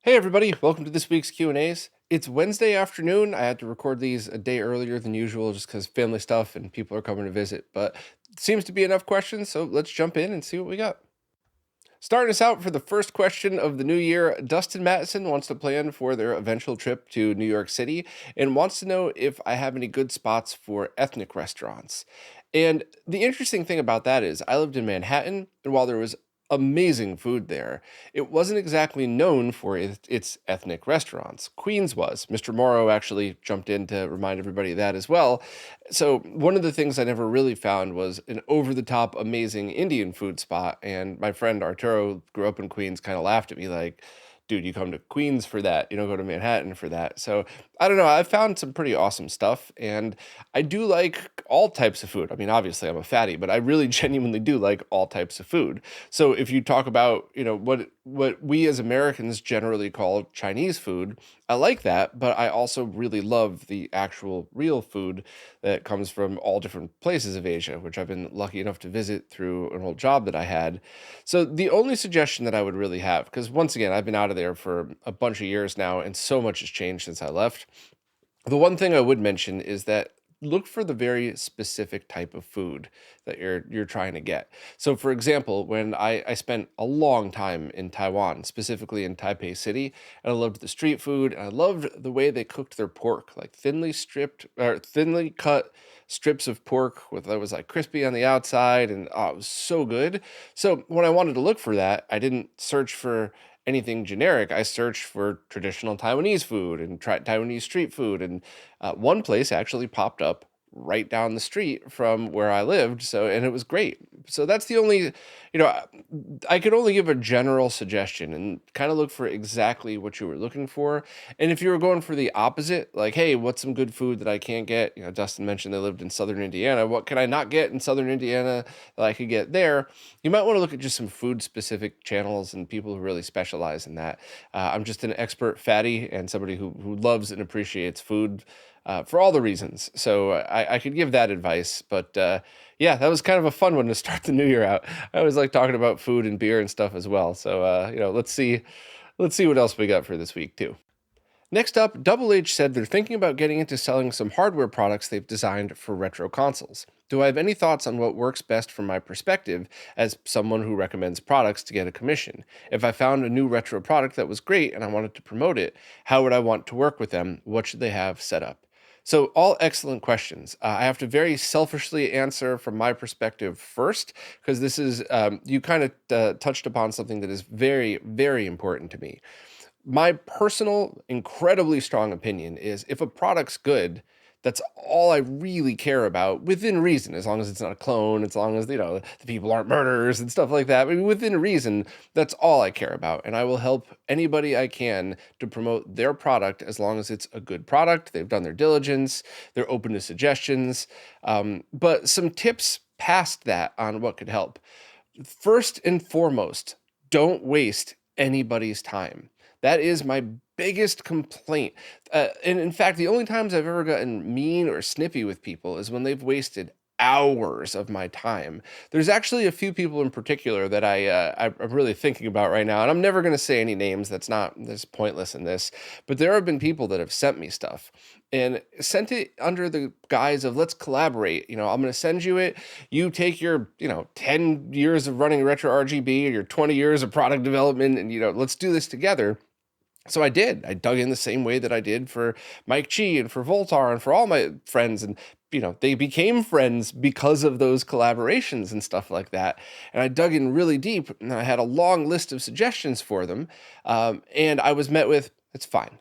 Hey everybody, welcome to this week's Q&As. It's Wednesday afternoon. I had to record these a day earlier than usual just because family stuff and people are coming to visit, but it seems to be enough questions, so let's jump in and see what we got. Starting us out for the first question of the new year, Dustin Mattison wants to plan for their eventual trip to New York City and wants to know if I have any good spots for ethnic restaurants. And the interesting thing about that is, I lived in Manhattan, and while there was amazing food there, it wasn't exactly known for its ethnic restaurants. Queens was. Mr. Morrow actually jumped in to remind everybody of that as well. So one of the things I never really found was an over-the-top amazing Indian food spot, and my friend Arturo grew up in Queens, kind of laughed at me like, dude, you come to Queens for that, you don't go to Manhattan for that. So I don't know, I found some pretty awesome stuff, and I do like all types of food. I mean, obviously I'm a fatty, but I really genuinely do like all types of food. So if you talk about, what we as Americans generally call Chinese food, I like that, but I also really love the actual real food that comes from all different places of Asia, which I've been lucky enough to visit through an old job that I had. So the only suggestion that I would really have, because once again, I've been out of there for a bunch of years now, and so much has changed since I left. The one thing I would mention is that look for the very specific type of food that you're trying to get. So for example, when I spent a long time in Taiwan, specifically in Taipei City, and I loved the street food, and I loved the way they cooked their pork, like thinly stripped or thinly cut strips of pork with that was like crispy on the outside, and oh, it was so good. So when I wanted to look for that, I didn't search for anything generic. I searched for traditional Taiwanese food and Taiwanese street food, and one place actually popped up right down the street from where I lived. So, and it was great. So that's the only, you know, I could only give a general suggestion and kind of look for exactly what you were looking for. And if you were going for the opposite, like, hey, what's some good food that I can't get? Dustin mentioned they lived in Southern Indiana. What can I not get in Southern Indiana that I could get there? You might want to look at just some food specific channels and people who really specialize in that. I'm just an expert fatty and somebody who loves and appreciates food for all the reasons. So I could give that advice. But yeah, that was kind of a fun one to start the new year out. I always like talking about food and beer and stuff as well. So let's see what else we got for this week too. Next up, Double H said they're thinking about getting into selling some hardware products they've designed for retro consoles. Do I have any thoughts on what works best from my perspective as someone who recommends products to get a commission? If I found a new retro product that was great and I wanted to promote it, how would I want to work with them? What should they have set up? So, all excellent questions. I have to very selfishly answer from my perspective first, because this is, you kind of touched upon something that is very, very important to me. My personal, incredibly strong opinion is if a product's good, that's all I really care about within reason, as long as it's not a clone, as long as, the people aren't murderers and stuff like that. I mean, within reason, that's all I care about. And I will help anybody I can to promote their product as long as it's a good product. They've done their diligence, they're open to suggestions. But some tips past that on what could help. First and foremost, don't waste anybody's time. That is my biggest complaint. And in fact, the only times I've ever gotten mean or snippy with people is when they've wasted hours of my time. There's actually a few people in particular that I'm really thinking about right now, and I'm never going to say any names. That's pointless in this. But there have been people that have sent me stuff and sent it under the guise of let's collaborate. I'm going to send you it. You take your 10 years of running RetroRGB or your 20 years of product development, and let's do this together. So I did. I dug in the same way that I did for Mike Chi and for Voltar and for all my friends. And, they became friends because of those collaborations and stuff like that. And I dug in really deep, and I had a long list of suggestions for them. And I was met with, it's fine.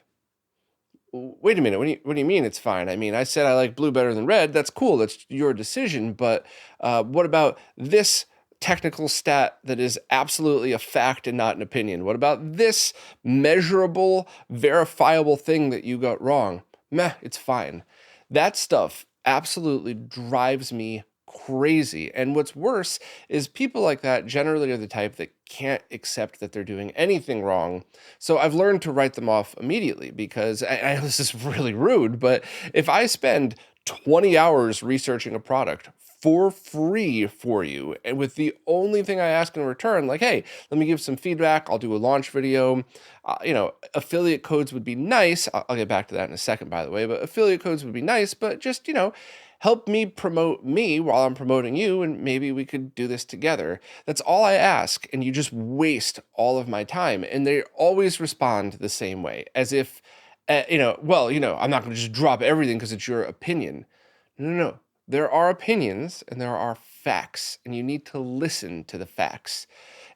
Wait a minute. What do you mean it's fine? I mean, I said I like blue better than red. That's cool. That's your decision. But what about this technical stat that is absolutely a fact and not an opinion? What about this measurable, verifiable thing that you got wrong? Meh, it's fine. That stuff absolutely drives me crazy. And what's worse is people like that generally are the type that can't accept that they're doing anything wrong. So I've learned to write them off immediately because I know this is really rude, but if I spend 20 hours researching a product, for free for you. And with the only thing I ask in return, like, hey, let me give some feedback. I'll do a launch video. Affiliate codes would be nice. I'll get back to that in a second, by the way, but affiliate codes would be nice, but just, help me promote me while I'm promoting you, and maybe we could do this together. That's all I ask, and you just waste all of my time. And they always respond the same way, as if, I'm not going to just drop everything because it's your opinion. No, no, no. There are opinions and there are facts, and you need to listen to the facts.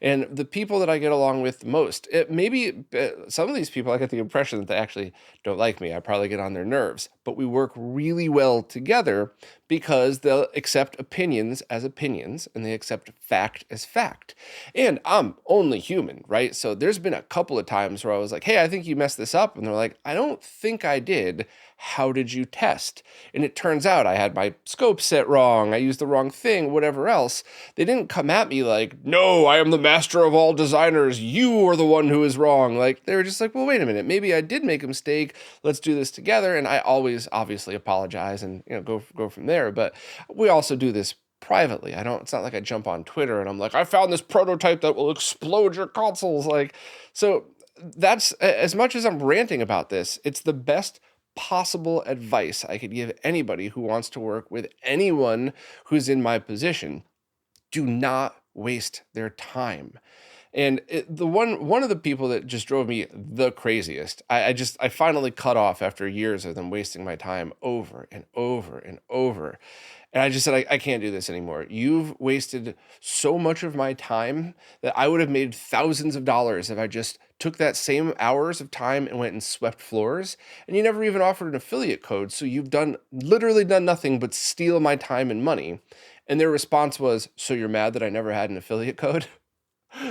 And the people that I get along with the most, maybe some of these people, I get the impression that they actually don't like me. I probably get on their nerves, but we work really well together because they'll accept opinions as opinions and they accept fact as fact. And I'm only human, right? So there's been a couple of times where I was like, hey, I think you messed this up. And they're like, I don't think I did. How did you test? And it turns out I had my scope set wrong. I used the wrong thing, whatever else. They didn't come at me like, no, I am the master of all designers. You are the one who is wrong. Like, they were just like, well, wait a minute. Maybe I did make a mistake. Let's do this together. And I always obviously apologize and go from there. But we also do this privately. It's not like I jump on Twitter and I'm like, I found this prototype that will explode your consoles. So that's, as much as I'm ranting about this, it's the best possible advice I could give anybody who wants to work with anyone who's in my position. Do not waste their time. And one of the people that just drove me the craziest, I finally cut off after years of them wasting my time over and over and over. And I just said, I can't do this anymore. You've wasted so much of my time that I would have made thousands of dollars if I just took that same hours of time and went and swept floors. And you never even offered an affiliate code. So you've literally done nothing but steal my time and money. And their response was, so you're mad that I never had an affiliate code?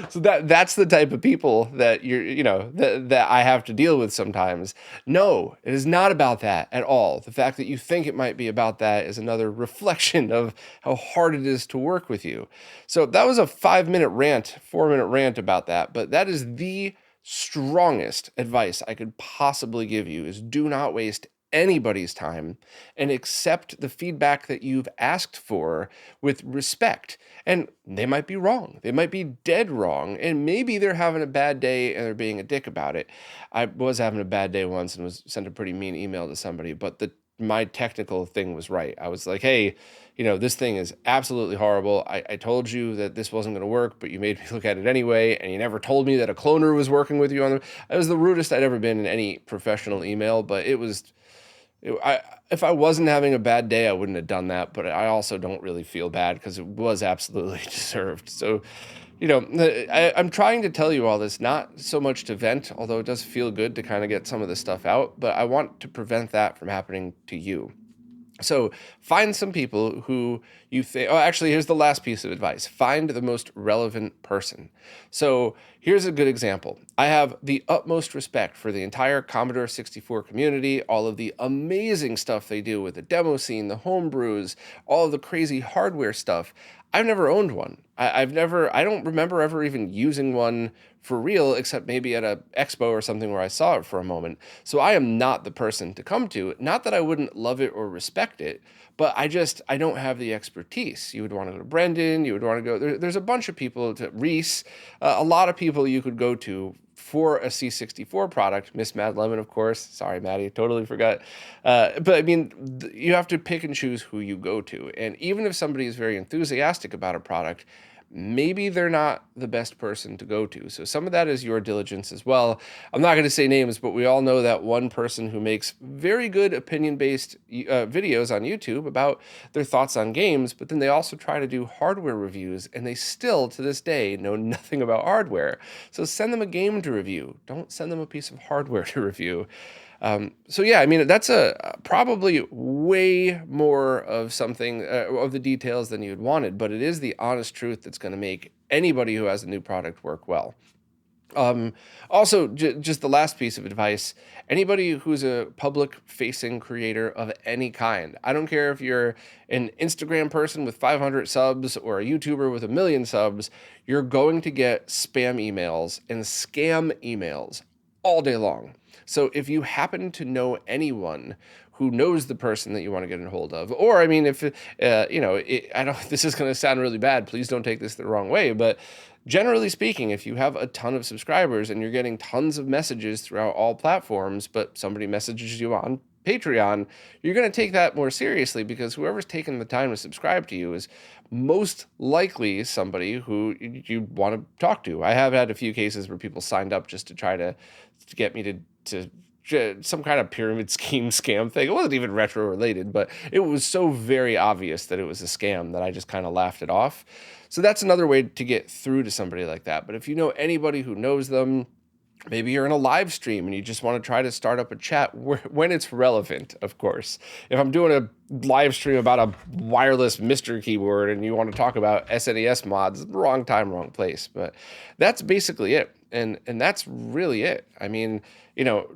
So that's the type of people that that I have to deal with sometimes. No, it is not about that at all. The fact that you think it might be about that is another reflection of how hard it is to work with you. So that was a 4-minute rant about that, but that is the strongest advice I could possibly give you, is do not waste anybody's time and accept the feedback that you've asked for with respect. And they might be wrong. They might be dead wrong. And maybe they're having a bad day and they're being a dick about it. I was having a bad day once and was sent a pretty mean email to somebody, but my technical thing was right. I was like, hey, this thing is absolutely horrible. I told you that this wasn't going to work, but you made me look at it anyway. And you never told me that a cloner was working with you on it. It was the rudest I'd ever been in any professional email, but if I wasn't having a bad day, I wouldn't have done that. But I also don't really feel bad because it was absolutely deserved. So, I'm trying to tell you all this, not so much to vent, although it does feel good to kind of get some of this stuff out, but I want to prevent that from happening to you. So find some people who you think, actually, here's the last piece of advice. Find the most relevant person. So here's a good example. I have the utmost respect for the entire Commodore 64 community, all of the amazing stuff they do with the demo scene, the homebrews, all of the crazy hardware stuff. I've never owned one. I don't remember ever even using one for real, except maybe at a expo or something where I saw it for a moment. So I am not the person to come to. Not that I wouldn't love it or respect it, but I don't have the expertise. You would want to go to Brendan. You would want to go, there's a bunch of people, to Reese, a lot of people you could go to for a C64 product. Miss Mad Lemon, of course. Sorry, Maddie, totally forgot. But I mean, you have to pick and choose who you go to. And even if somebody is very enthusiastic about a product, maybe they're not the best person to go to. So some of that is your diligence as well. I'm not going to say names, but we all know that one person who makes very good opinion-based videos on YouTube about their thoughts on games, but then they also try to do hardware reviews, and they still, to this day, know nothing about hardware. So send them a game to review. Don't send them a piece of hardware to review. So yeah, I mean, that's probably way more of something of the details than you'd wanted, but it is the honest truth that's going to make anybody who has a new product work well. Also, just the last piece of advice, anybody who's a public-facing creator of any kind, I don't care if you're an Instagram person with 500 subs or a YouTuber with 1 million subs, you're going to get spam emails and scam emails all day long. So if you happen to know anyone who knows the person that you want to get a hold of, or I mean, if I don't, this is going to sound really bad. Please don't take this the wrong way, but generally speaking, if you have a ton of subscribers and you're getting tons of messages throughout all platforms, but somebody messages you on Patreon, you're going to take that more seriously because whoever's taken the time to subscribe to you is most likely somebody who you want to talk to. I have had a few cases where people signed up just to try to get me to some kind of pyramid scheme scam thing. It wasn't even retro related, but it was so very obvious that it was a scam that I just kind of laughed it off. So that's another way to get through to somebody like that. But if you know anybody who knows them, maybe you're in a live stream and you just want to try to start up a chat when it's relevant, of course. If I'm doing a live stream about a wireless Mr. keyboard and you want to talk about SNES mods, wrong time, wrong place. But that's basically it. And that's really it. I mean,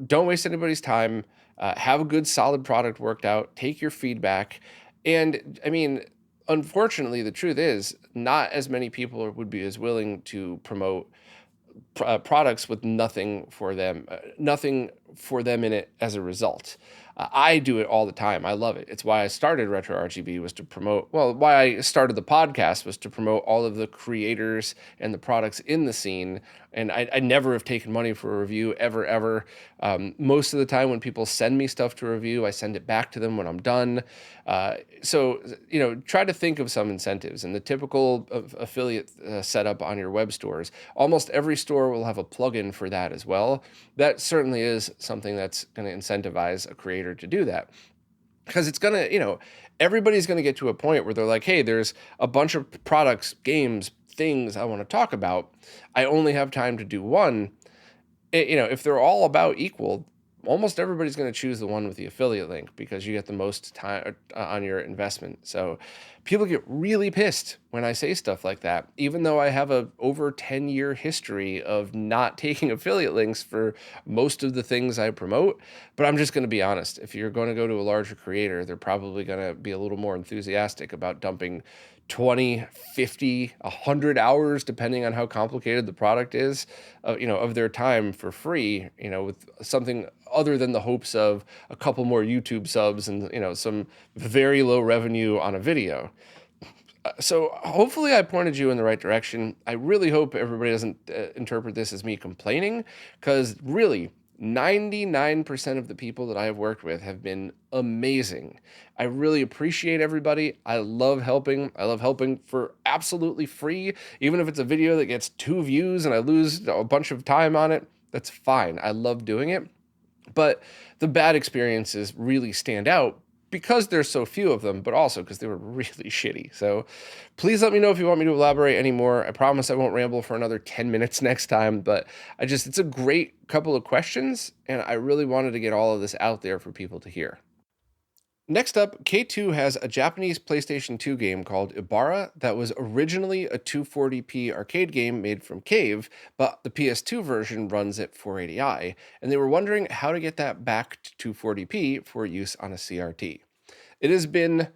don't waste anybody's time. Have a good, solid product worked out. Take your feedback. And I mean, unfortunately, the truth is not as many people would be as willing to promote products with nothing for them in it as a result. I do it all the time. I love it. It's why I started RetroRGB, was to promote, well, why I started the podcast was to promote all of the creators and the products in the scene. And I never have taken money for a review ever. Most of the time when people send me stuff to review, I send it back to them when I'm done. So, try to think of some incentives. And the typical affiliate setup on your web stores, almost every store will have a plugin for that as well. That certainly is something that's going to incentivize a creator to do that. Because it's going to, everybody's going to get to a point where they're like, hey, there's a bunch of products, games, things I want to talk about. I only have time to do one. If they're all about equal, almost everybody's going to choose the one with the affiliate link because you get the most time on your investment. So people get really pissed when I say stuff like that, even though I have a over 10-year history of not taking affiliate links for most of the things I promote. But I'm just going to be honest. If you're going to go to a larger creator, they're probably going to be a little more enthusiastic about dumping 20, 50, 100 hours, depending on how complicated the product is, of their time for free, with something other than the hopes of a couple more YouTube subs and, some very low revenue on a video. So hopefully I pointed you in the right direction. I really hope everybody doesn't interpret this as me complaining, because really 99% of the people that I have worked with have been amazing. I really appreciate everybody. I love helping. I love helping for absolutely free. Even if it's a video that gets 2 views and I lose a bunch of time on it, that's fine. I love doing it. But the bad experiences really stand out because there's so few of them, but also because they were really shitty. So please let me know if you want me to elaborate anymore. I promise I won't ramble for another 10 minutes next time, but it's a great couple of questions, and I really wanted to get all of this out there for people to hear. Next up, K2 has a Japanese PlayStation 2 game called Ibarra that was originally a 240p arcade game made from Cave, but the PS2 version runs at 480i, and they were wondering how to get that back to 240p for use on a CRT. It has been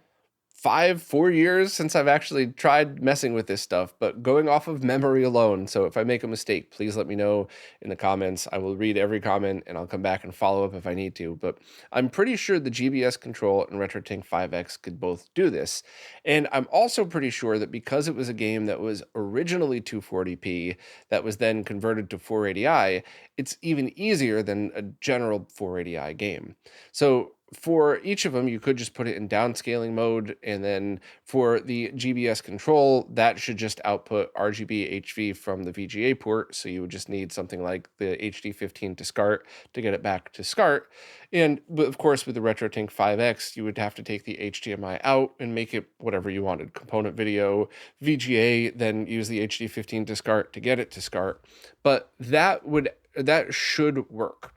4 years since I've actually tried messing with this stuff, but going off of memory alone. So if I make a mistake, please let me know in the comments. I will read every comment and I'll come back and follow up if I need to. But I'm pretty sure the GBS control and RetroTink 5X could both do this. And I'm also pretty sure that because it was a game that was originally 240p that was then converted to 480i, it's even easier than a general 480i game. So for each of them, you could just put it in downscaling mode. And then for the GBS control, that should just output RGB HV from the VGA port. So you would just need something like the HD15 to SCART to get it back to SCART. And of course, with the RetroTink 5X, you would have to take the HDMI out and make it whatever you wanted. Component video, VGA, then use the HD15 to SCART to get it to SCART. But that should work.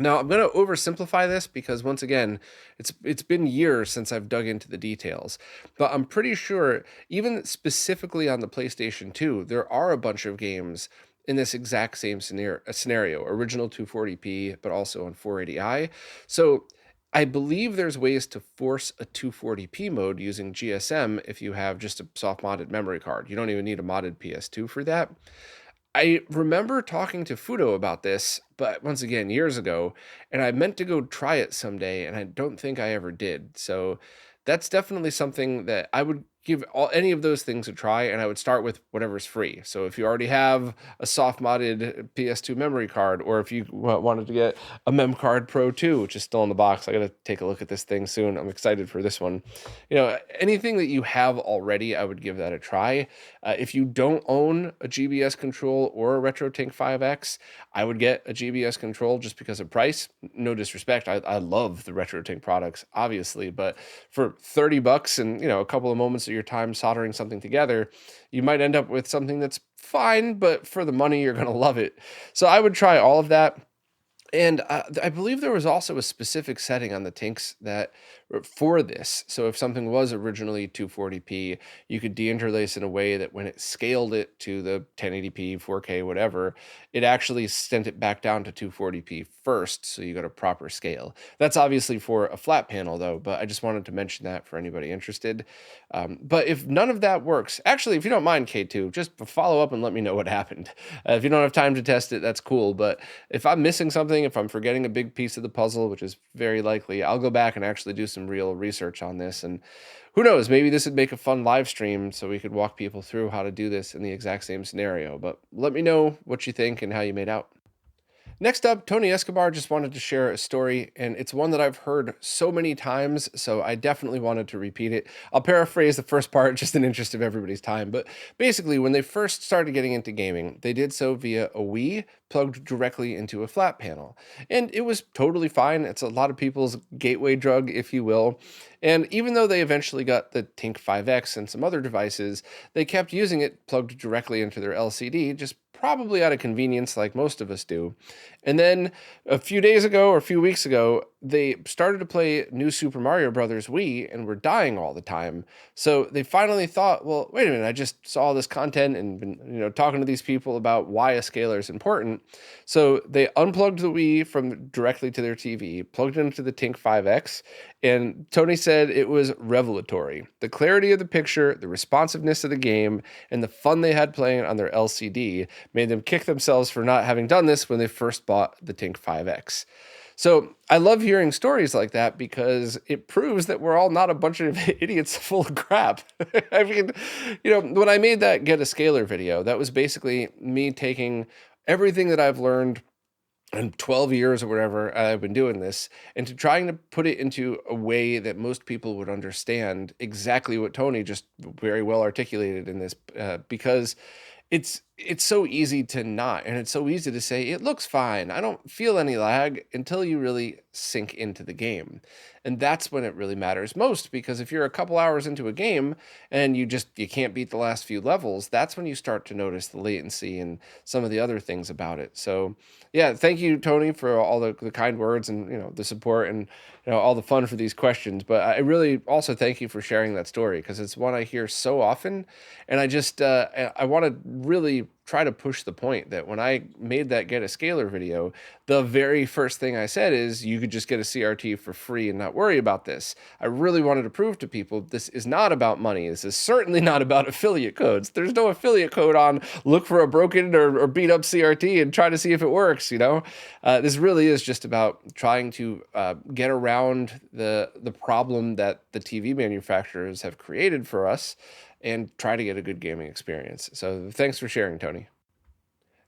Now, I'm going to oversimplify this because, once again, it's been years since I've dug into the details. But I'm pretty sure, even specifically on the PlayStation 2, there are a bunch of games in this exact same scenario, original 240p, but also on 480i. So I believe there's ways to force a 240p mode using GSM if you have just a soft modded memory card. You don't even need a modded PS2 for that. I remember talking to Fudo about this, but once again, years ago, and I meant to go try it someday, and I don't think I ever did. So that's definitely something that I would give any of those things a try, and I would start with whatever's free. So if you already have a soft modded PS2 memory card, or if you wanted to get a Mem Card Pro 2, which is still in the box, I got to take a look at this thing soon. I'm excited for this one. Anything that you have already, I would give that a try. If you don't own a GBS control or a RetroTink 5X, I would get a GBS control just because of price. No disrespect, I love the RetroTink products, obviously, but for 30 bucks and a couple of moments of your time soldering something together, you might end up with something that's fine, but for the money, you're gonna love it. So I would try all of that. And I believe there was also a specific setting on the Tinks that for this. So if something was originally 240p, you could deinterlace in a way that when it scaled it to the 1080p, 4K, whatever, it actually sent it back down to 240p first, so you got a proper scale. That's obviously for a flat panel though, but I just wanted to mention that for anybody interested. But if none of that works, actually, if you don't mind, K2, just follow up and let me know what happened. If you don't have time to test it, that's cool. But if I'm missing something, if I'm forgetting a big piece of the puzzle, which is very likely, I'll go back and actually do some real research on this. And who knows, maybe this would make a fun live stream so we could walk people through how to do this in the exact same scenario. But let me know what you think and how you made out. Next up, Tony Escobar just wanted to share a story, and it's one that I've heard so many times, so I definitely wanted to repeat it. I'll paraphrase the first part just in interest of everybody's time, but basically, when they first started getting into gaming, they did so via a Wii plugged directly into a flat panel, and it was totally fine. It's a lot of people's gateway drug, if you will. And even though they eventually got the Tink 5X and some other devices, they kept using it plugged directly into their LCD, just probably out of convenience, like most of us do. And then a few days ago or a few weeks ago, they started to play New Super Mario Brothers Wii and were dying all the time. So they finally thought, well, wait a minute, I just saw all this content and been, talking to these people about why a scaler is important. So they unplugged the Wii from directly to their TV, plugged it into the Tink 5X, and Tony said it was revelatory. The clarity of the picture, the responsiveness of the game, and the fun they had playing on their LCD made them kick themselves for not having done this when they first bought the Tink 5X. So I love hearing stories like that because it proves that we're all not a bunch of idiots full of crap. I mean, when I made that Get a Scaler video, that was basically me taking everything that I've learned in 12 years or whatever I've been doing this, and to trying to put it into a way that most people would understand exactly what Tony just very well articulated in this, because it's so easy to not, and it's so easy to say it looks fine, I don't feel any lag, until you really sink into the game. And that's when it really matters most, because if you're a couple hours into a game and you can't beat the last few levels, that's when you start to notice the latency and some of the other things about it. So yeah, thank you, Tony, for all the kind words and the support and all the fun for these questions. But I really also thank you for sharing that story, because it's one I hear so often, and I want to really try to push the point that when I made that Get a Scaler video, the very first thing I said is you could just get a CRT for free and not worry about this. I really wanted to prove to people this is not about money. This is certainly not about affiliate codes. There's no affiliate code on look for a broken or beat up CRT and try to see if it works. This really is just about trying to get around the problem that the TV manufacturers have created for us and try to get a good gaming experience. So thanks for sharing, Tony.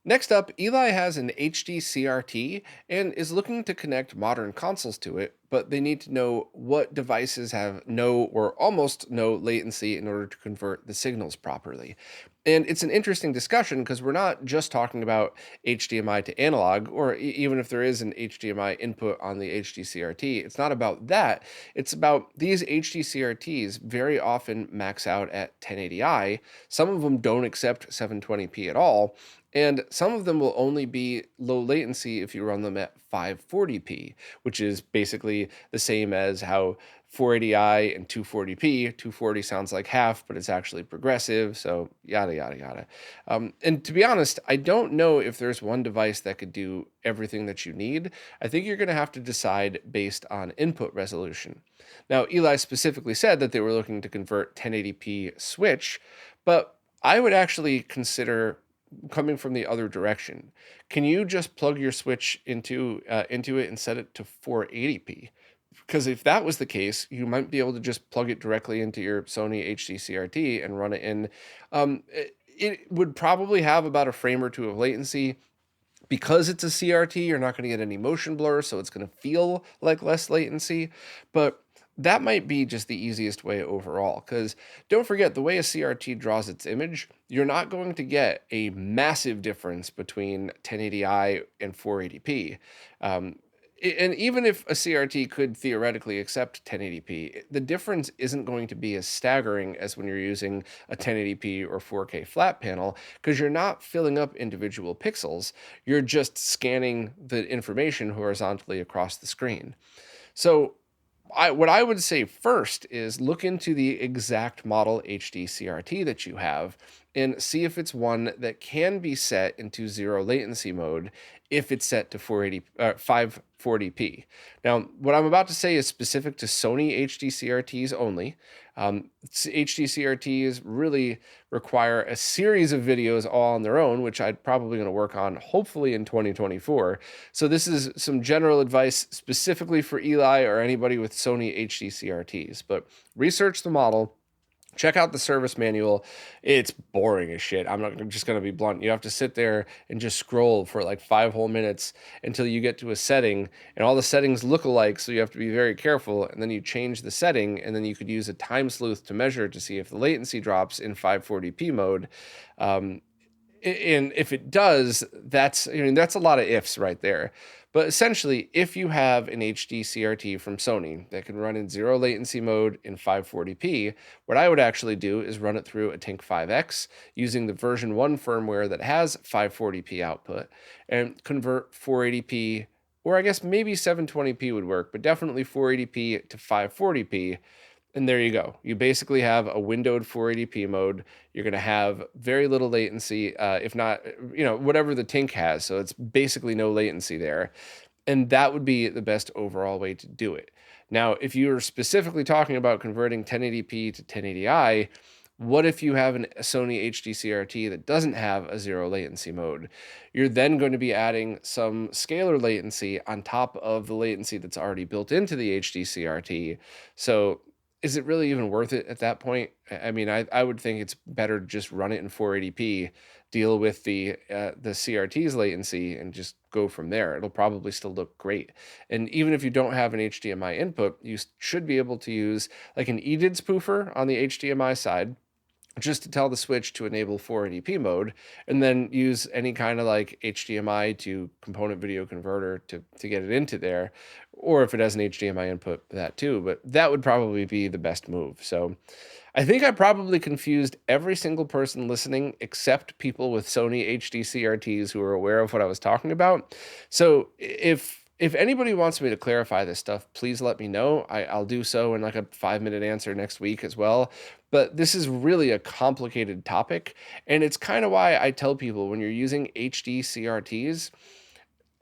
Next up, Eli has an HD CRT and is looking to connect modern consoles to it, but they need to know what devices have no or almost no latency in order to convert the signals properly. And it's an interesting discussion because we're not just talking about HDMI to analog, or even if there is an HDMI input on the HD CRT, it's not about that. It's about these HD CRTs very often max out at 1080i. Some of them don't accept 720p at all. And some of them will only be low latency if you run them at 540p, which is basically the same as how 480i and 240p. 240 sounds like half, but it's actually progressive, so yada, yada, yada. And to be honest, I don't know if there's one device that could do everything that you need. I think you're going to have to decide based on input resolution. Now, Eli specifically said that they were looking to convert 1080p switch, but I would actually consider coming from the other direction. Can you just plug your switch into it and set it to 480p? Because if that was the case, you might be able to just plug it directly into your Sony HD CRT and run it in. It would probably have about a frame or two of latency. Because it's a CRT, you're not going to get any motion blur, so it's going to feel like less latency. But that might be just the easiest way overall. Because don't forget, the way a CRT draws its image, you're not going to get a massive difference between 1080i and 480p. And even if a CRT could theoretically accept 1080p, the difference isn't going to be as staggering as when you're using a 1080p or 4K flat panel, because you're not filling up individual pixels, you're just scanning the information horizontally across the screen. So what I would say first is look into the exact model HD CRT that you have and see if it's one that can be set into zero latency mode if it's set to 540p. Now, what I'm about to say is specific to Sony HD CRTs only. HD CRTs really require a series of videos all on their own, which I'm probably going to work on hopefully in 2024. So this is some general advice specifically for Eli or anybody with Sony HD CRTs. But research the model. Check out the service manual. It's boring as shit. I'm just going to be blunt. You have to sit there and just scroll for like 5 whole minutes until you get to a setting, and all the settings look alike, so you have to be very careful. And then you change the setting, and then you could use a time sleuth to measure to see if the latency drops in 540p mode. And if it does, that's a lot of ifs right there. But essentially, if you have an HD CRT from Sony that can run in zero latency mode in 540p, what I would actually do is run it through a Tink 5X using the version 1 firmware that has 540p output and convert 480p, or I guess maybe 720p would work, but definitely 480p to 540p. And there you go. You basically have a windowed 480p mode. You're going to have very little latency, if not, whatever the Tink has. So it's basically no latency there. And that would be the best overall way to do it. Now, if you're specifically talking about converting 1080p to 1080i, what if you have a Sony HD CRT that doesn't have a zero latency mode? You're then going to be adding some scalar latency on top of the latency that's already built into the HD CRT. So is it really even worth it at that point? I mean, I would think it's better to just run it in 480p, deal with the CRT's latency, and just go from there. It'll probably still look great. And even if you don't have an HDMI input, you should be able to use like an EDID spoofer on the HDMI side, just to tell the switch to enable 480p mode, and then use any kind of like HDMI to component video converter to get it into there, or if it has an HDMI input, that too. But that would probably be the best move. So I think I probably confused every single person listening except people with Sony HD CRTs who are aware of what I was talking about. So if anybody wants me to clarify this stuff, please let me know. I'll do so in like a 5-minute answer next week as well. But this is really a complicated topic. And it's kind of why I tell people when you're using HD CRTs,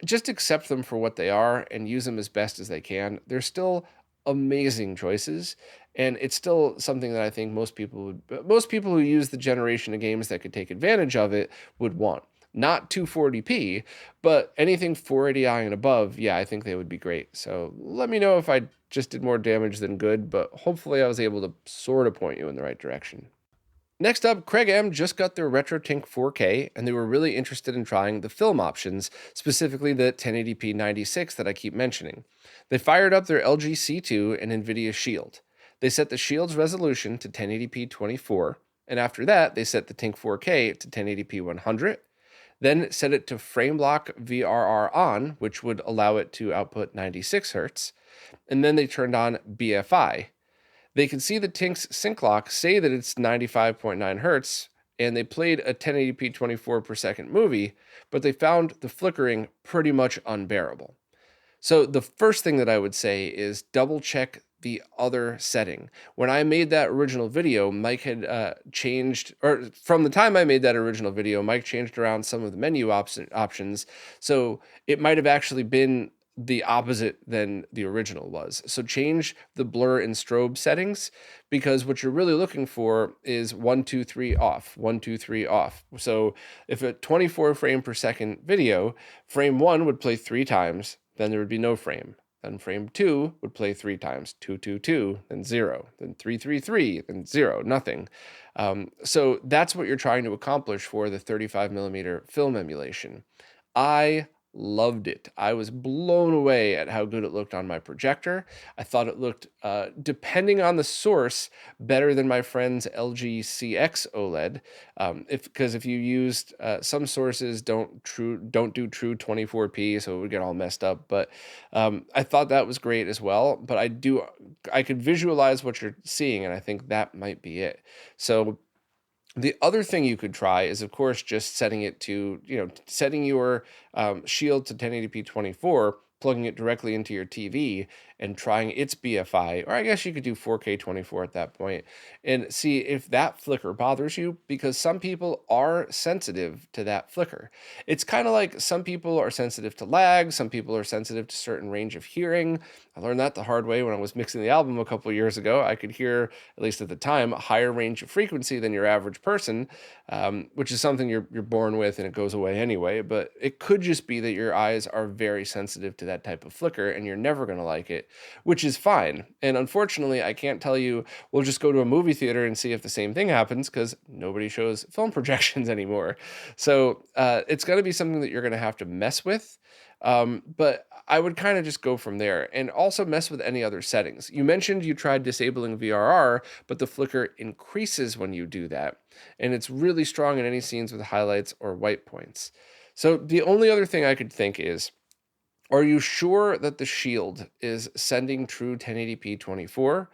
just accept them for what they are and use them as best as they can. They're still amazing choices. And it's still something that I think most people who use the generation of games that could take advantage of it would want. Not 240p, but anything 480i and above, yeah, I think they would be great. So let me know if I just did more damage than good, but hopefully I was able to sort of point you in the right direction. Next up, Craig M just got their RetroTink 4K, and they were really interested in trying the film options, specifically the 1080p 96 that I keep mentioning. They fired up their LG C2 and NVIDIA Shield. They set the Shield's resolution to 1080p 24, and after that, they set the Tink 4K to 1080p 100, then set it to FrameLock VRR on, which would allow it to output 96 Hz, and then they turned on BFI. They could see the Tink's sync lock say that it's 95.9 Hz, and they played a 1080p 24 per second movie, but they found the flickering pretty much unbearable. So the first thing that I would say is double check the other setting. When I made that original video, Mike had changed, or from the time I made that original video, Mike changed around some of the menu options. So it might have actually been the opposite than the original was. So change the blur and strobe settings, because what you're really looking for is 1, 2, 3 off, 1, 2, 3 off. So if a 24 frame per second video, frame 1 would play 3 times, then there would be no frame. Then frame 2 would play 3 times, 2, 2, 2, then 0, then 3, 3, 3, then 0, nothing. So that's what you're trying to accomplish for the 35 millimeter film emulation. I loved it. I was blown away at how good it looked on my projector. I thought it looked, depending on the source, better than my friend's LG CX OLED. Because if you used some sources don't do true 24p, so it would get all messed up. But I thought that was great as well. But I could visualize what you're seeing, and I think that might be it. So the other thing you could try is, of course, just setting it to, setting your Shield to 1080p 24, plugging it directly into your TV and trying its BFI, or I guess you could do 4K 24 at that point, and see if that flicker bothers you, because some people are sensitive to that flicker. It's kind of like some people are sensitive to lag, some people are sensitive to certain range of hearing. I learned that the hard way when I was mixing the album a couple of years ago. I could hear, at least at the time, a higher range of frequency than your average person, which is something you're born with and it goes away anyway. But it could just be that your eyes are very sensitive to that type of flicker and you're never going to like it, which is fine. And unfortunately, I can't tell you, we'll just go to a movie theater and see if the same thing happens, because nobody shows film projections anymore. So it's going to be something that you're going to have to mess with. But I would kind of just go from there, and also mess with any other settings. You mentioned you tried disabling VRR, but the flicker increases when you do that, and it's really strong in any scenes with highlights or white points. So the only other thing I could think is, are you sure that the Shield is sending true 1080p 24?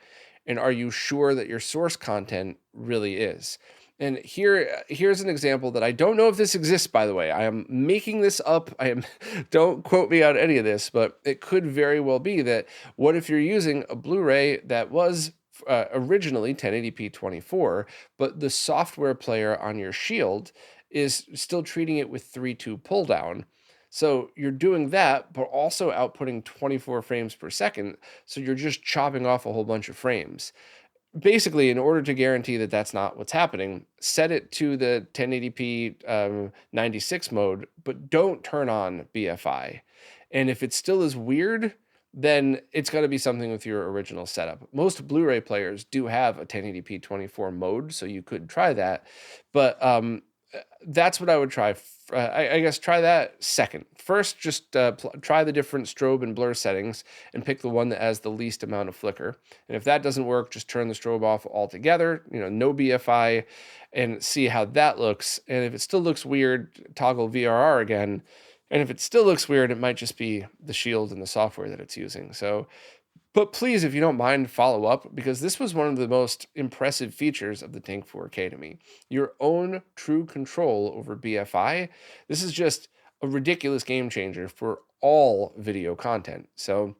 And are you sure that your source content really is? And here's an example that I don't know if this exists, by the way. I am making this up. Don't quote me on any of this, but it could very well be that, what if you're using a Blu-ray that was originally 1080p 24, but the software player on your Shield is still treating it with 3.2 pull down. So you're doing that, but also outputting 24 frames per second. So you're just chopping off a whole bunch of frames. Basically, in order to guarantee that that's not what's happening, set it to the 1080p 96 mode, but don't turn on BFI. And if it still is weird, then it's going to be something with your original setup. Most Blu-ray players do have a 1080p 24 mode, so you could try that. But that's what I would try. I guess try that second. First, just try the different strobe and blur settings and pick the one that has the least amount of flicker. And if that doesn't work, just turn the strobe off altogether, no BFI, and see how that looks. And if it still looks weird, toggle VRR again. And if it still looks weird, it might just be the Shield and the software that it's using. So, but please, if you don't mind, follow up, because this was one of the most impressive features of the Tank 4K to me. Your own true control over BFI. This is just a ridiculous game changer for all video content. So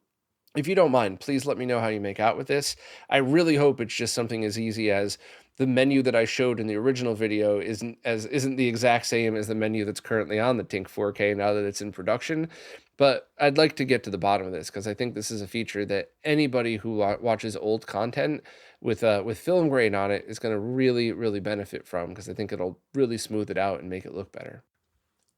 if you don't mind, please let me know how you make out with this. I really hope it's just something as easy as the menu that I showed in the original video isn't the exact same as the menu that's currently on the Tink 4K now that it's in production. But I'd like to get to the bottom of this, because I think this is a feature that anybody who watches old content with film grain on it is going to really, really benefit from, because I think it'll really smooth it out and make it look better.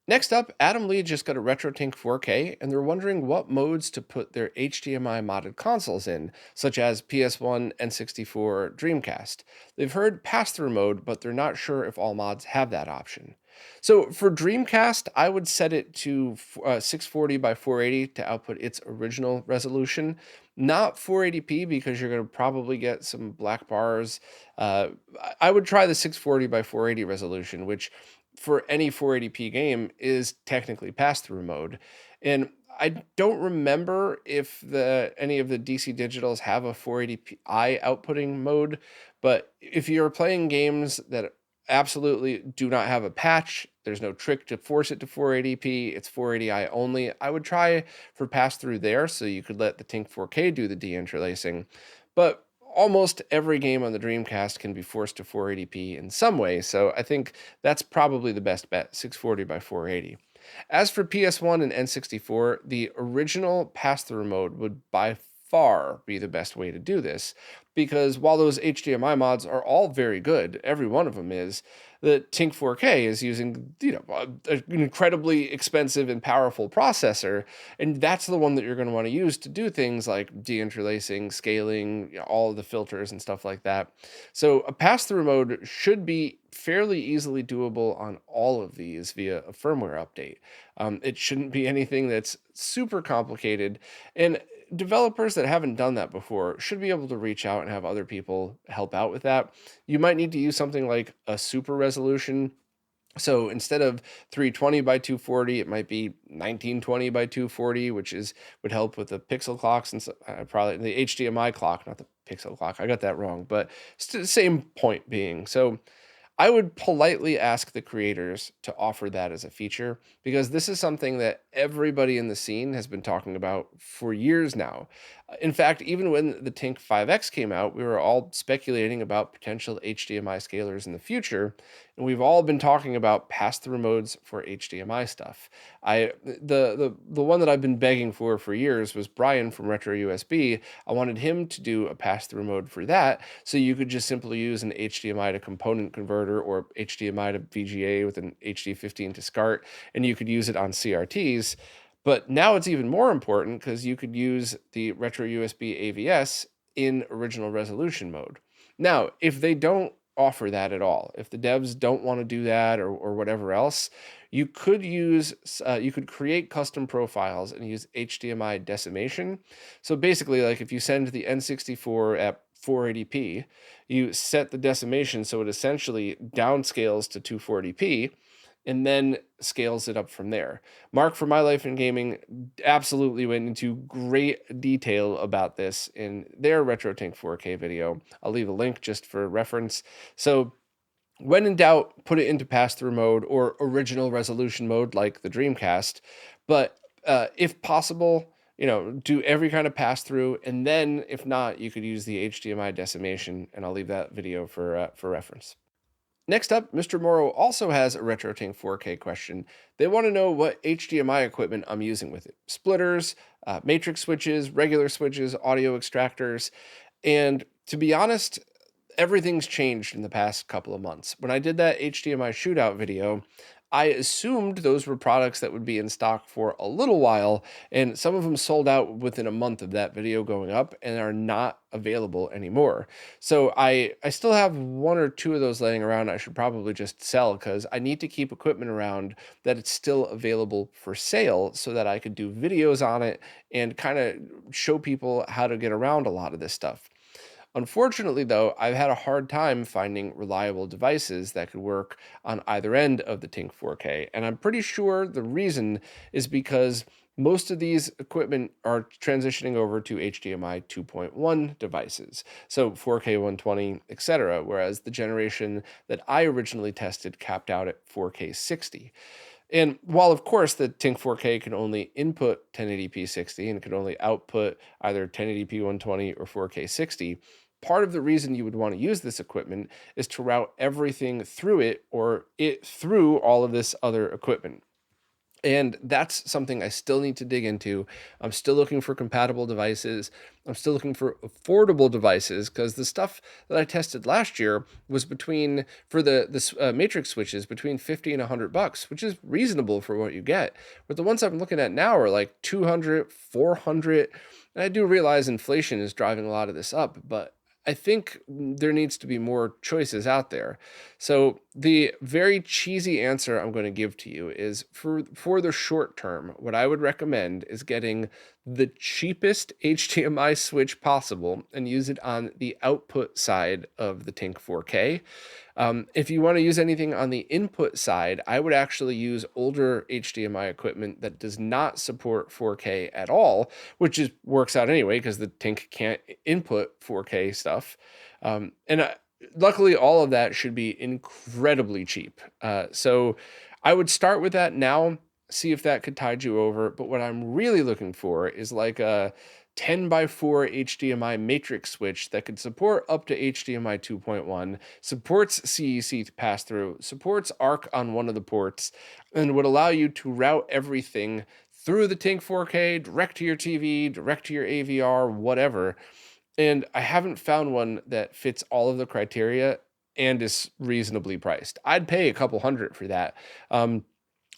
Next up, Adam Lee just got a RetroTink 4K, and they're wondering what modes to put their HDMI modded consoles in, such as PS1, N64, Dreamcast. They've heard pass-through mode, but they're not sure if all mods have that option. So for Dreamcast, I would set it to 640 by 480 to output its original resolution. Not 480p, because you're going to probably get some black bars. I would try the 640 by 480 resolution, which for any 480p game is technically pass-through mode. And I don't remember if any of the DC Digitals have a 480i outputting mode, but if you're playing games that absolutely do not have a patch, there's no trick to force it to 480p, it's 480i only, I would try for pass-through there, so you could let the Tink 4K do the deinterlacing. But almost every game on the Dreamcast can be forced to 480p in some way, so I think that's probably the best bet, 640 by 480. As for PS1 and N64, the original pass-through mode would by far be the best way to do this, because while those HDMI mods are all very good, every one of them is, the Tink 4K is using, an incredibly expensive and powerful processor, and that's the one that you're going to want to use to do things like deinterlacing, scaling, all of the filters and stuff like that. So a pass-through mode should be fairly easily doable on all of these via a firmware update. It shouldn't be anything that's super complicated, and developers that haven't done that before should be able to reach out and have other people help out with that. You might need to use something like a super resolution. So instead of 320 by 240, it might be 1920 by 240, which would help with the pixel clocks and probably the HDMI clock, not the pixel clock. I got that wrong, but still the same point being. So I would politely ask the creators to offer that as a feature, because this is something that everybody in the scene has been talking about for years now. In fact, even when the Tink 5X came out, we were all speculating about potential HDMI scalers in the future, and we've all been talking about pass-through modes for HDMI stuff. The one that I've been begging for years was Brian from RetroUSB. I wanted him to do a pass-through mode for that, so you could just simply use an HDMI to component converter or HDMI to VGA with an HD15 to SCART, and you could use it on CRTs. But now it's even more important because you could use the Retro USB AVS in original resolution mode. Now, if they don't offer that at all, if the devs don't want to do that or whatever else, you could you could create custom profiles and use HDMI decimation. So basically, like if you send the N64 at 480p, you set the decimation so it essentially downscales to 240p and then scales it up from there. Mark for My Life in Gaming absolutely went into great detail about this in their RetroTink 4K video. I'll leave a link just for reference. So when in doubt, put it into pass-through mode or original resolution mode like the Dreamcast. But if possible, do every kind of pass-through, and then if not, you could use the HDMI decimation, and I'll leave that video for reference. Next up, Mr. Morrow also has a RetroTink 4K question. They want to know what HDMI equipment I'm using with it. Splitters, matrix switches, regular switches, audio extractors. And to be honest, everything's changed in the past couple of months. When I did that HDMI shootout video, I assumed those were products that would be in stock for a little while, and some of them sold out within a month of that video going up and are not available anymore. So I still have one or two of those laying around. I should probably just sell because I need to keep equipment around that it's still available for sale so that I could do videos on it and kind of show people how to get around a lot of this stuff. Unfortunately, though, I've had a hard time finding reliable devices that could work on either end of the Tink 4K, and I'm pretty sure the reason is because most of these equipment are transitioning over to HDMI 2.1 devices, so 4K 120, etc., whereas the generation that I originally tested capped out at 4K 60. And while, of course, the Tink 4K can only input 1080p 60 and can only output either 1080p 120 or 4K 60, part of the reason you would want to use this equipment is to route everything through it or it through all of this other equipment. And that's something I still need to dig into. I'm still looking for compatible devices. I'm still looking for affordable devices because the stuff that I tested last year was for the matrix switches, between 50 and $100, which is reasonable for what you get. But the ones I'm looking at now are like 200, 400. And I do realize inflation is driving a lot of this up, but I think there needs to be more choices out there. So the very cheesy answer I'm going to give to you is for the short term, what I would recommend is getting the cheapest HDMI switch possible and use it on the output side of the Tink 4K. If you want to use anything on the input side, I would actually use older HDMI equipment that does not support 4K at all, which works out anyway because the Tink can't input 4K stuff. Luckily, all of that should be incredibly cheap. So I would start with that now. see if that could tide you over. But what I'm really looking for is like a 10 by 4 HDMI matrix switch that could support up to HDMI 2.1, supports CEC pass through, supports ARC on one of the ports, and would allow you to route everything through the Tink 4K, direct to your TV, direct to your AVR, whatever. And I haven't found one that fits all of the criteria and is reasonably priced. I'd pay a couple hundred for that. Um,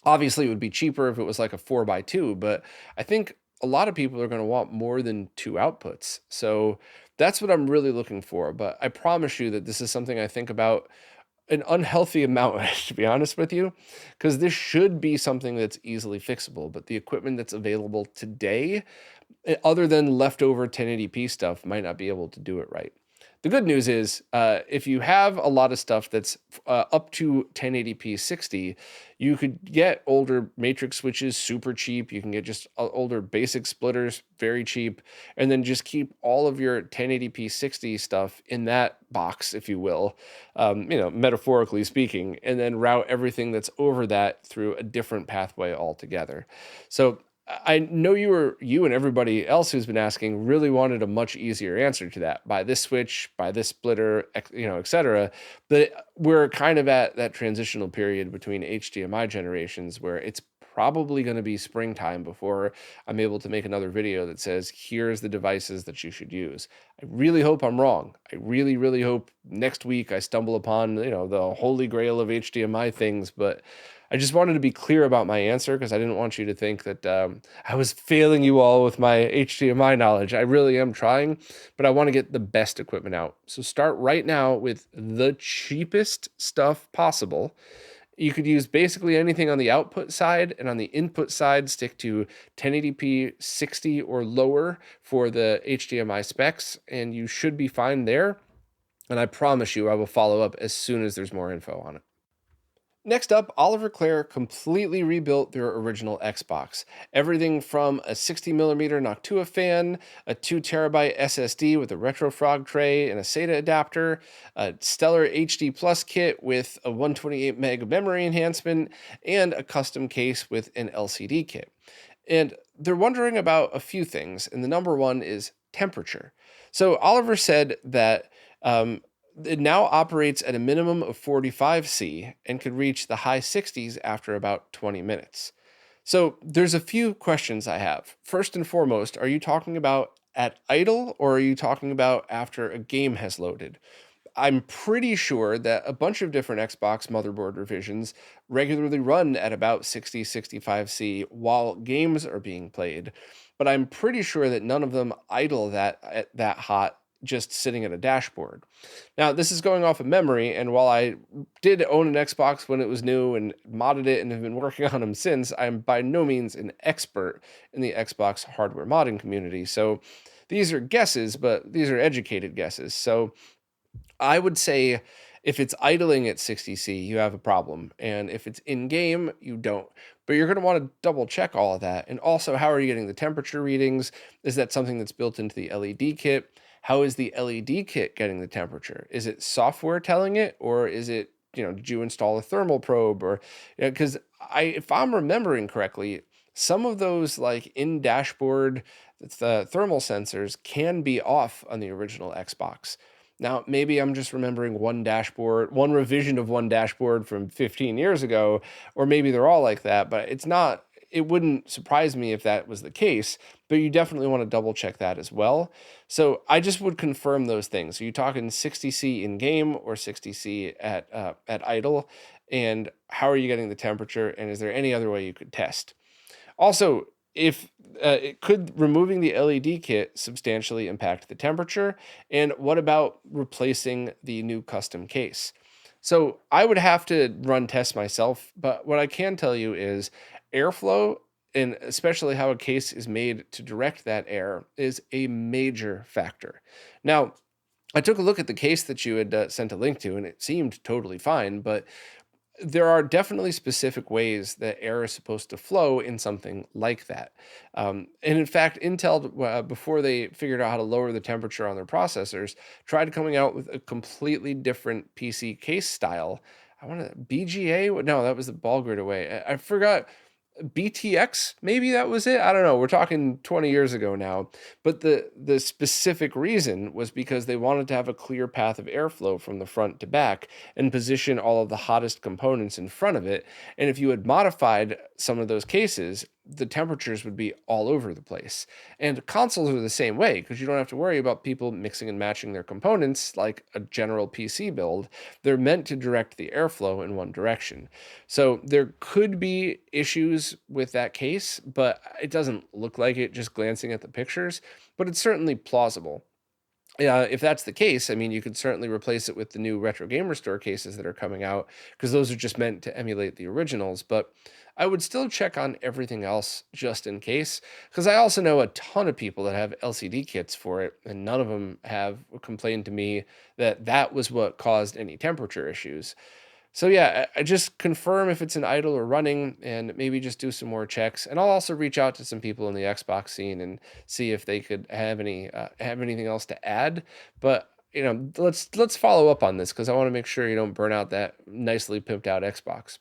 Obviously, it would be cheaper if it was like a 4 by 2, but I think a lot of people are going to want more than two outputs. So that's what I'm really looking for. But I promise you that this is something I think about an unhealthy amount, to be honest with you, because this should be something that's easily fixable. But the equipment that's available today, other than leftover 1080p stuff, might not be able to do it right. The good news is, if you have a lot of stuff that's up to 1080p 60, you could get older matrix switches super cheap. You can get just older basic splitters very cheap, and then just keep all of your 1080p 60 stuff in that box, if you will, metaphorically speaking, and then route everything that's over that through a different pathway altogether. So I know you and everybody else who's been asking really wanted a much easier answer to that. Buy this switch, buy this splitter, et cetera. But we're kind of at that transitional period between HDMI generations where it's probably going to be springtime before I'm able to make another video that says, here's the devices that you should use. I really hope I'm wrong. I really, really hope next week I stumble upon, the holy grail of HDMI things, but I just wanted to be clear about my answer because I didn't want you to think that I was failing you all with my HDMI knowledge. I really am trying, but I want to get the best equipment out. So start right now with the cheapest stuff possible. You could use basically anything on the output side, and on the input side, stick to 1080p 60 or lower for the HDMI specs, and you should be fine there. And I promise you, I will follow up as soon as there's more info on it. Next up, Oliver Clare completely rebuilt their original Xbox. Everything from a 60mm Noctua fan, a 2TB SSD with a RetroFrog tray and a SATA adapter, a stellar HD Plus kit with a 128 meg memory enhancement, and a custom case with an LCD kit. And they're wondering about a few things, and the number one is temperature. So Oliver said that it now operates at a minimum of 45°C and could reach the high 60s after about 20 minutes. So there's a few questions I have. First and foremost, are you talking about at idle, or are you talking about after a game has loaded? I'm pretty sure that a bunch of different Xbox motherboard revisions regularly run at about 60, 65°C while games are being played, but I'm pretty sure that none of them idle that hot just sitting at a dashboard. Now, this is going off of memory, and while I did own an Xbox when it was new and modded it and have been working on them since, I'm by no means an expert in the Xbox hardware modding community. So these are guesses, but these are educated guesses. So I would say if it's idling at 60°C, you have a problem. And if it's in game, you don't. But you're going to want to double check all of that. And also, how are you getting the temperature readings? Is that something that's built into the LED kit? How is the LED kit getting the temperature? Is it software telling it, or is it, did you install a thermal probe? Or, because if I'm remembering correctly, some of those like in dashboard the thermal sensors can be off on the original Xbox. Now, maybe I'm just remembering one revision of one dashboard from 15 years ago, or maybe they're all like that, but it wouldn't surprise me if that was the case, but you definitely want to double check that as well. So I just would confirm those things. Are you talking 60°C in game or 60°C at idle? And how are you getting the temperature? And is there any other way you could test? Also, if it could removing the LED kit substantially impact the temperature, and what about replacing the new custom case? So I would have to run tests myself, but what I can tell you is airflow, and especially how a case is made to direct that air, is a major factor. Now, I took a look at the case that you had sent a link to, and it seemed totally fine, but there are definitely specific ways that air is supposed to flow in something like that. And in fact, Intel, before they figured out how to lower the temperature on their processors, tried coming out with a completely different PC case style. I want to BGA? No, that was the ball grid away. I forgot. BTX, maybe that was it. I don't know. We're talking 20 years ago now. But the specific reason was because they wanted to have a clear path of airflow from the front to back and position all of the hottest components in front of it. And if you had modified some of those cases, the temperatures would be all over the place. And consoles are the same way because you don't have to worry about people mixing and matching their components like a general PC build. They're meant to direct the airflow in one direction. So there could be issues with that case, but it doesn't look like it just glancing at the pictures, but it's certainly plausible. Yeah, if that's the case, I mean, you could certainly replace it with the new Retro Gamer Store cases that are coming out because those are just meant to emulate the originals. But I would still check on everything else just in case because I also know a ton of people that have LCD kits for it, and none of them have complained to me that that was what caused any temperature issues. So yeah, I just confirm if it's an idle or running, and maybe just do some more checks. And I'll also reach out to some people in the Xbox scene and see if they could have anything else to add. But let's follow up on this because I want to make sure you don't burn out that nicely pimped out Xbox.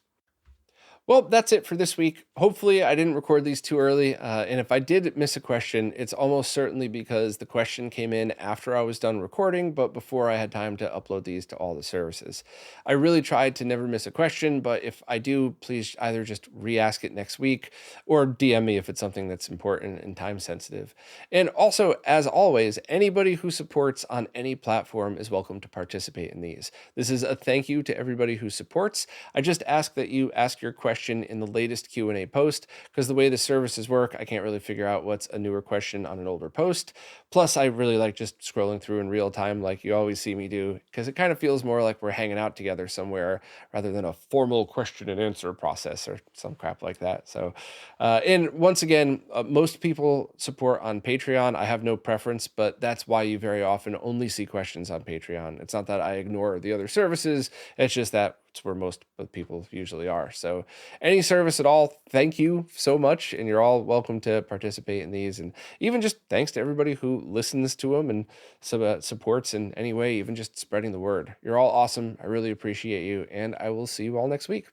Well, that's it for this week. Hopefully, I didn't record these too early. And if I did miss a question, it's almost certainly because the question came in after I was done recording, but before I had time to upload these to all the services. I really tried to never miss a question, but if I do, please either just re ask it next week or DM me if it's something that's important and time sensitive. And also, as always, anybody who supports on any platform is welcome to participate in these. This is a thank you to everybody who supports. I just ask that you ask your question in the latest Q&A post because the way the services work, I can't really figure out what's a newer question on an older post. Plus, I really like just scrolling through in real time like you always see me do because it kind of feels more like we're hanging out together somewhere rather than a formal question and answer process or some crap like that. So, and once again, most people support on Patreon. I have no preference, but that's why you very often only see questions on Patreon. It's not that I ignore the other services, it's just that it's where most of the people usually are. So, any service at all, thank you so much. And you're all welcome to participate in these. And even just thanks to everybody who listens to them and supports in any way, even just spreading the word. You're all awesome. I really appreciate you. And I will see you all next week.